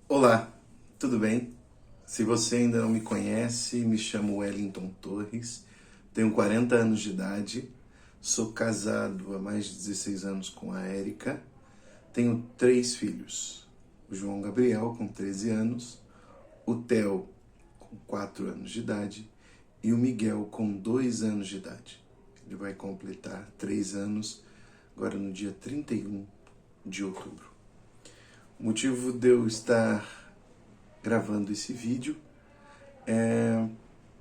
Olá, tudo bem? Se você ainda não me conhece, me chamo Wellington Torres, tenho 40 anos de idade, sou casado há mais de 16 anos com a Érica, tenho 3 filhos, o João Gabriel com 13 anos, o Theo com 4 anos de idade e o Miguel com 2 anos de idade. Ele vai completar 3 anos agora no dia 31 de outubro. O motivo de eu estar gravando esse vídeo é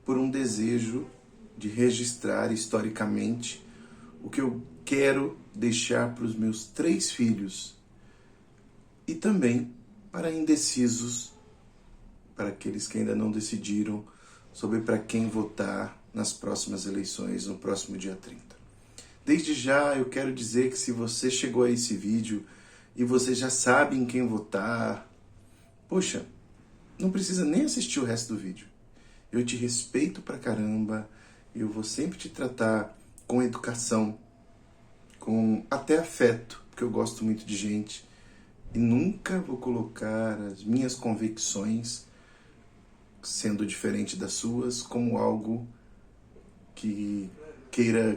por um desejo de registrar historicamente o que eu quero deixar para os meus 3 filhos e também para indecisos, para aqueles que ainda não decidiram sobre para quem votar nas próximas eleições, no próximo dia 30. Desde já eu quero dizer que se você chegou a esse vídeo e você já sabe em quem votar, poxa, não precisa nem assistir o resto do vídeo. Eu te respeito pra caramba, eu vou sempre te tratar com educação, com até afeto, porque eu gosto muito de gente, e nunca vou colocar as minhas convicções, sendo diferente das suas, como algo que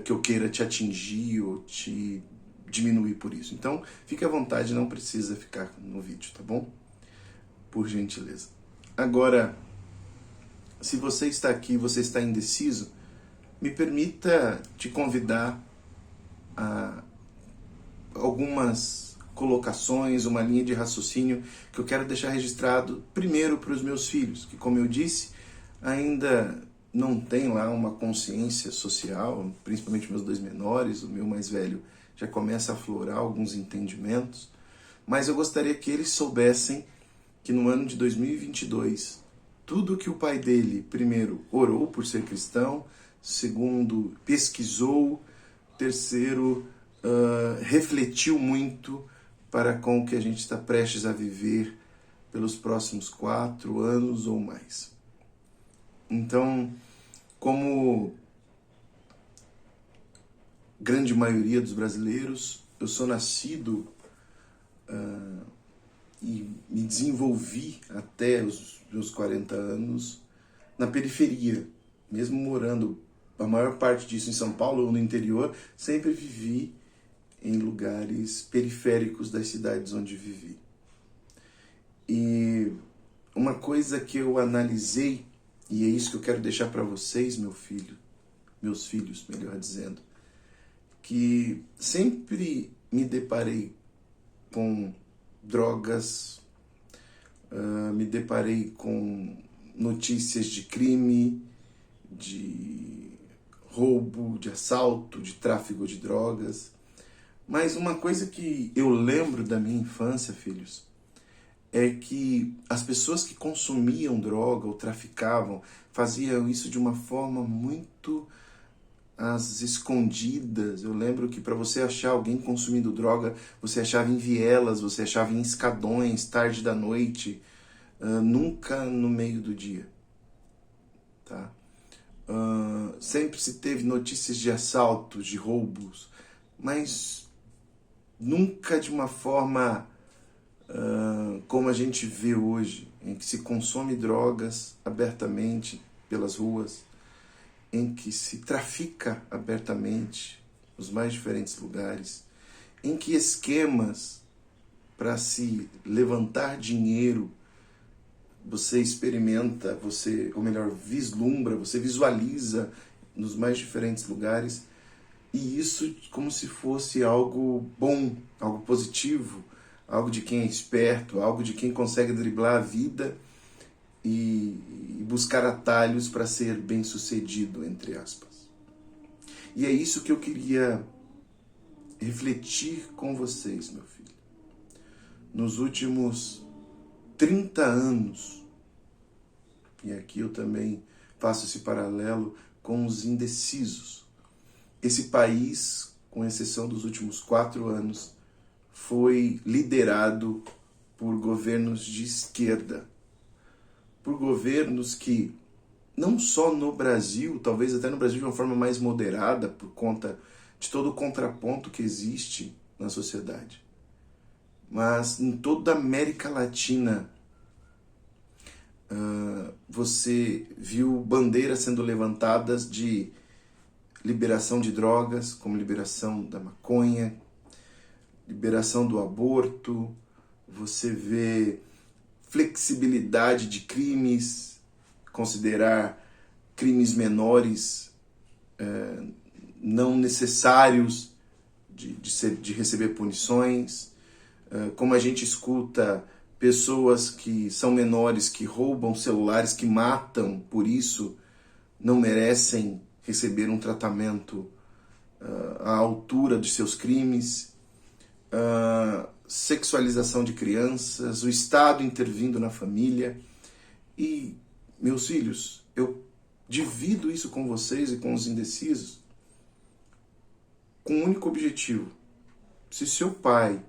eu queira te atingir ou te diminuir por isso. Então, fique à vontade, não precisa ficar no vídeo, tá bom? Por gentileza. Agora, se você está aqui e você está indeciso, me permita te convidar a algumas colocações, uma linha de raciocínio que eu quero deixar registrado primeiro para os meus filhos, que, como eu disse, ainda não tem lá uma consciência social, principalmente meus 2 menores, o meu mais velho já começa a aflorar alguns entendimentos, mas eu gostaria que eles soubessem que no ano de 2022, tudo que o pai dele, primeiro, orou por ser cristão, segundo, pesquisou, terceiro, refletiu muito para com o que a gente está prestes a viver pelos próximos 4 anos ou mais. Então, como grande maioria dos brasileiros, eu sou nascido e me desenvolvi até os meus 40 anos na periferia, mesmo morando a maior parte disso em São Paulo ou no interior, sempre vivi em lugares periféricos das cidades onde vivi. E uma coisa que eu analisei, e é isso que eu quero deixar para vocês, meus filhos, melhor dizendo, que sempre me deparei com drogas, me deparei com notícias de crime, de roubo, de assalto, de tráfico de drogas. Mas uma coisa que eu lembro da minha infância, filhos, é que as pessoas que consumiam droga ou traficavam faziam isso de uma forma muito às escondidas. Eu lembro que para você achar alguém consumindo droga, você achava em vielas, você achava em escadões, tarde da noite, nunca no meio do dia. Tá? Sempre se teve notícias de assaltos, de roubos, mas nunca de uma forma como a gente vê hoje, em que se consome drogas abertamente pelas ruas, em que se trafica abertamente nos mais diferentes lugares, em que esquemas para se levantar dinheiro você experimenta, ou melhor, vislumbra, você visualiza nos mais diferentes lugares, e isso como se fosse algo bom, algo positivo, algo de quem é esperto, algo de quem consegue driblar a vida e buscar atalhos para ser bem-sucedido, entre aspas. E é isso que eu queria refletir com vocês, meu filho. Nos últimos 30 anos, e aqui eu também faço esse paralelo com os indecisos. Esse país, com exceção dos últimos 4 anos, foi liderado por governos de esquerda. Por governos que, não só no Brasil, talvez até no Brasil de uma forma mais moderada, por conta de todo o contraponto que existe na sociedade, mas em toda a América Latina, Você viu bandeiras sendo levantadas de liberação de drogas, como liberação da maconha, liberação do aborto. Você vê flexibilidade de crimes, considerar crimes menores não necessários de receber punições. Como a gente escuta pessoas que são menores, que roubam celulares, que matam por isso, não merecem receber um tratamento à altura de seus crimes. Sexualização de crianças, o Estado intervindo na família. E, meus filhos, eu divido isso com vocês e com os indecisos com um único objetivo. Se seu pai,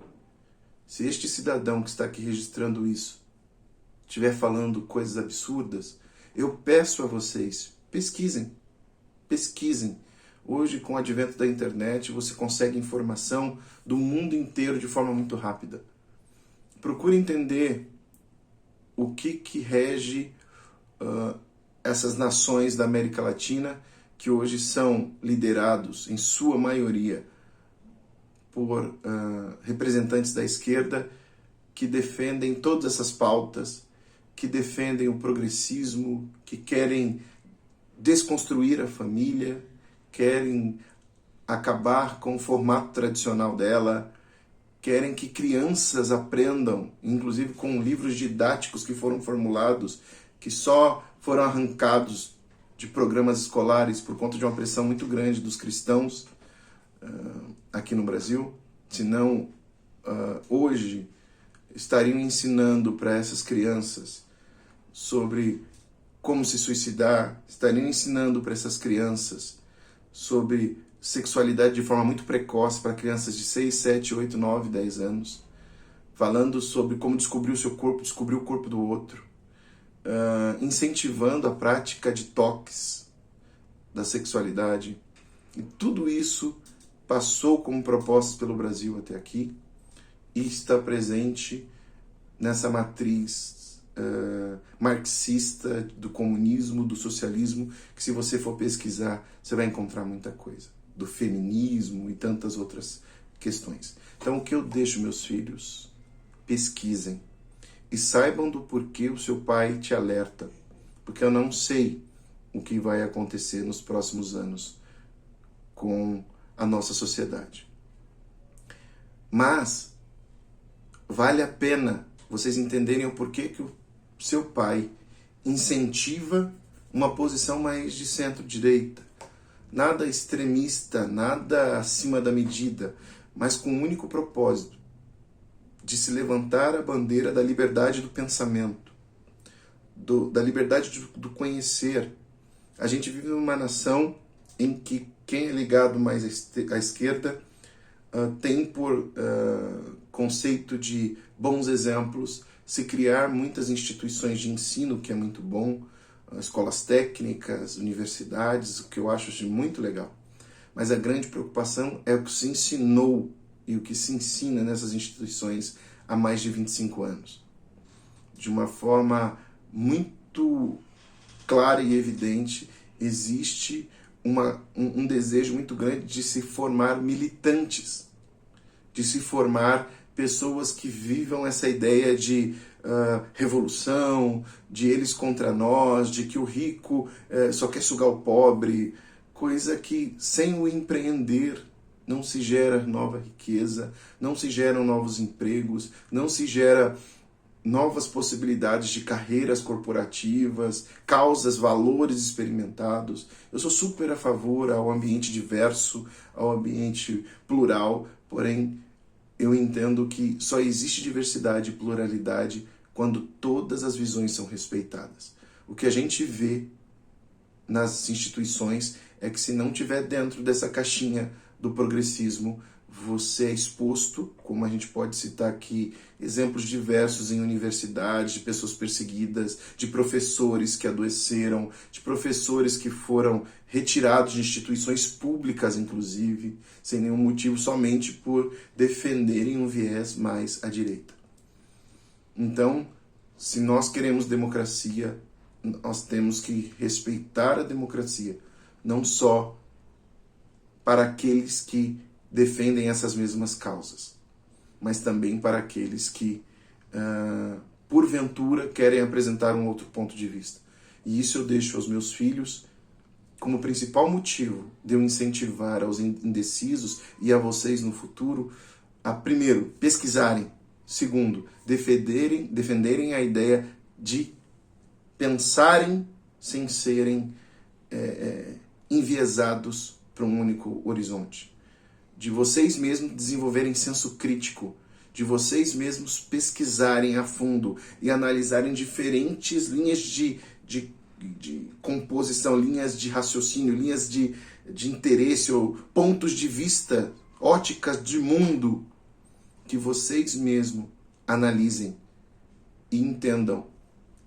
se este cidadão que está aqui registrando isso estiver falando coisas absurdas, eu peço a vocês, pesquisem. Hoje, com o advento da internet, você consegue informação do mundo inteiro de forma muito rápida. Procure entender o que rege essas nações da América Latina, que hoje são liderados, em sua maioria, por representantes da esquerda que defendem todas essas pautas, que defendem o progressismo, que querem desconstruir a família, querem acabar com o formato tradicional dela, querem que crianças aprendam, inclusive com livros didáticos que foram formulados, que só foram arrancados de programas escolares por conta de uma pressão muito grande dos cristãos aqui no Brasil. Senão, hoje, estariam ensinando para essas crianças sobre como se suicidar, estariam ensinando para essas crianças sobre sexualidade de forma muito precoce para crianças de 6, 7, 8, 9, 10 anos, falando sobre como descobrir o seu corpo, descobrir o corpo do outro, incentivando a prática de toques da sexualidade. E tudo isso passou como propostas pelo Brasil até aqui e está presente nessa matriz marxista do comunismo, do socialismo, que se você for pesquisar, você vai encontrar muita coisa. Do feminismo e tantas outras questões. Então, o que eu deixo, meus filhos? Pesquisem. E saibam do porquê o seu pai te alerta. Porque eu não sei o que vai acontecer nos próximos anos com a nossa sociedade. Mas vale a pena vocês entenderem o porquê que o seu pai incentiva uma posição mais de centro-direita. Nada extremista, nada acima da medida, mas com um único propósito, de se levantar a bandeira da liberdade do pensamento, da liberdade do conhecer. A gente vive numa nação em que quem é ligado mais à esquerda tem por conceito de bons exemplos se criar muitas instituições de ensino, que é muito bom, escolas técnicas, universidades, o que eu acho muito legal. Mas a grande preocupação é o que se ensinou e o que se ensina nessas instituições há mais de 25 anos. De uma forma muito clara e evidente, existe um desejo muito grande de se formar militantes, de se formar pessoas que vivam essa ideia de revolução, de eles contra nós, de que o rico só quer sugar o pobre, coisa que sem o empreender não se gera nova riqueza, não se geram novos empregos, não se gera novas possibilidades de carreiras corporativas, causas, valores experimentados. Eu sou super a favor ao ambiente diverso, ao ambiente plural, porém eu entendo que só existe diversidade e pluralidade quando todas as visões são respeitadas. O que a gente vê nas instituições é que se não tiver dentro dessa caixinha do progressismo, você é exposto, como a gente pode citar aqui, exemplos diversos em universidades, de pessoas perseguidas, de professores que adoeceram, de professores que foram retirados de instituições públicas, inclusive, sem nenhum motivo, somente por defenderem um viés mais à direita. Então, Se nós queremos democracia, nós temos que respeitar a democracia, não só para aqueles que defendem essas mesmas causas, mas também para aqueles que, porventura, querem apresentar um outro ponto de vista. E isso eu deixo aos meus filhos como principal motivo de eu incentivar aos indecisos e a vocês no futuro a, primeiro, pesquisarem, segundo, defenderem a ideia de pensarem sem serem enviesados para um único horizonte, de vocês mesmos desenvolverem senso crítico, de vocês mesmos pesquisarem a fundo e analisarem diferentes linhas de composição, linhas de raciocínio, linhas de interesse ou pontos de vista, óticas de mundo, que vocês mesmos analisem e entendam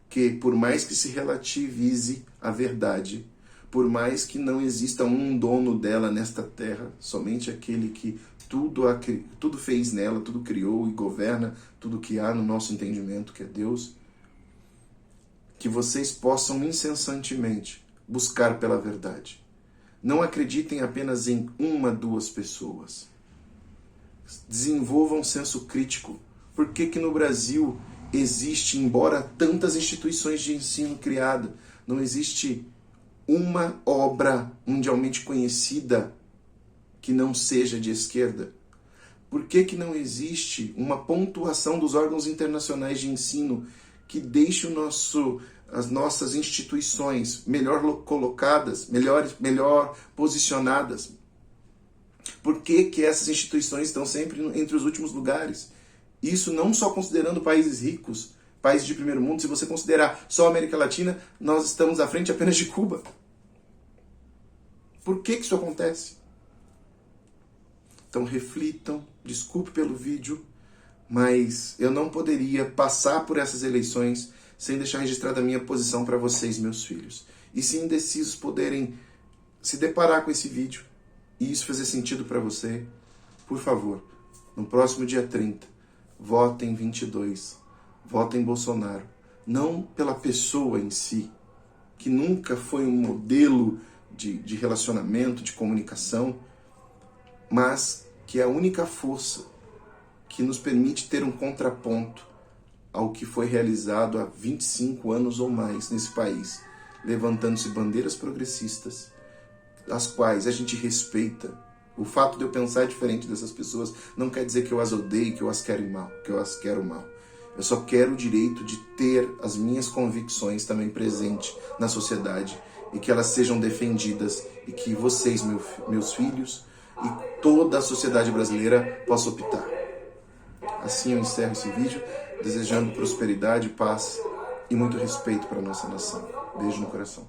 que, por mais que se relativize a verdade, por mais que não exista um dono dela nesta terra, somente aquele que tudo fez nela, tudo criou e governa tudo que há no nosso entendimento, que é Deus, que vocês possam incessantemente buscar pela verdade. Não acreditem apenas em uma, duas pessoas. Desenvolvam um senso crítico. Por que no Brasil existe, embora tantas instituições de ensino criadas, não existe uma obra mundialmente conhecida que não seja de esquerda? Por que não existe uma pontuação dos órgãos internacionais de ensino que deixe as nossas instituições melhor colocadas, melhor posicionadas? Por que essas instituições estão sempre entre os últimos lugares? Isso não só considerando países ricos, países de primeiro mundo. Se você considerar só a América Latina, nós estamos à frente apenas de Cuba. Por que isso acontece? Então reflitam, desculpe pelo vídeo, mas eu não poderia passar por essas eleições sem deixar registrada a minha posição para vocês, meus filhos. E se indecisos puderem se deparar com esse vídeo e isso fazer sentido para você, por favor, no próximo dia 30, votem 22, votem Bolsonaro. Não pela pessoa em si, que nunca foi um modelo de relacionamento, de comunicação, mas que é a única força que nos permite ter um contraponto ao que foi realizado há 25 anos ou mais nesse país, levantando-se bandeiras progressistas, as quais a gente respeita. O fato de eu pensar diferente dessas pessoas não quer dizer que eu as odeio, que eu as quero mal. Eu só quero o direito de ter as minhas convicções também presentes na sociedade e que elas sejam defendidas e que vocês, meus filhos, e toda a sociedade brasileira possa optar. Assim eu encerro esse vídeo, desejando prosperidade, paz e muito respeito para a nossa nação. Beijo no coração.